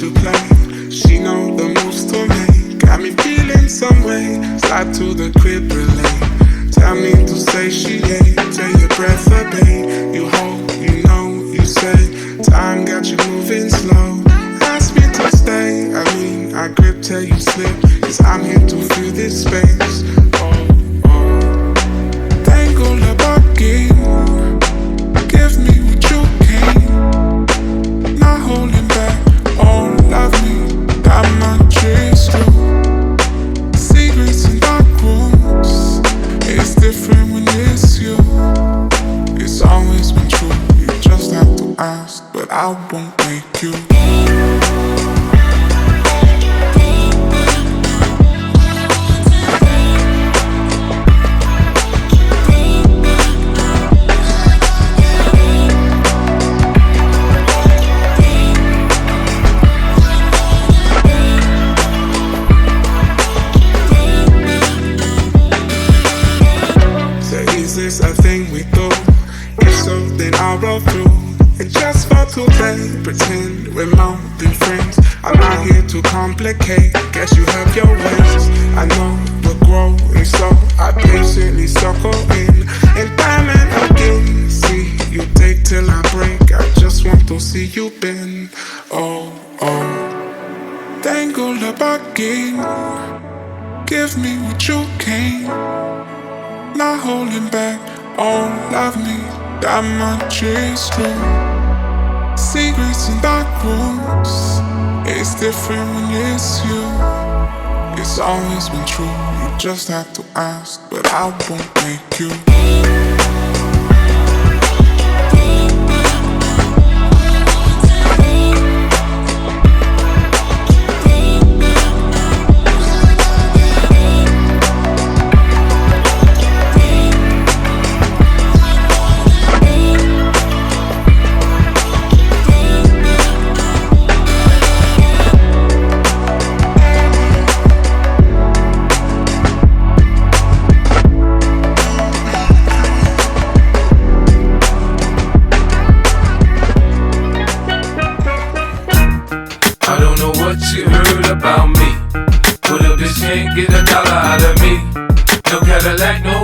to play. She know the moves to make. Got me feeling some way. Slide to the crib relay. Tell me to say she ain't. Take your breath away. You hold, you know, you say. Time got you moving slow. Ask me to stay. I mean, I grip till you slip. 'Cause I'm here to fill this space. Oh, oh. Tango la bargain. Give me what you can. Not holding back. Oh, love me. Got my tricks too. Secrets in dark rooms. It's different when it's you. It's always been true. You just have to ask, but I won't make you. Is this a thing we do? If so, then I'll roll through. And just for today, pretend we're more than friends. I'm not here to complicate. Guess you have your ways. I know we're growing slow. I patiently suckle in. And time and again, see you take till I break. I just want to see you bend. Oh, oh. Tango la bargain. Give me what you can. Not holding back, oh love me, got my tricks through. Secrets in dark rooms, it's different when it's you. It's always been true, you just have to ask, but I won't make you. I don't know what you heard about me, but a bitch can't get $1 out of me. No Cadillac, no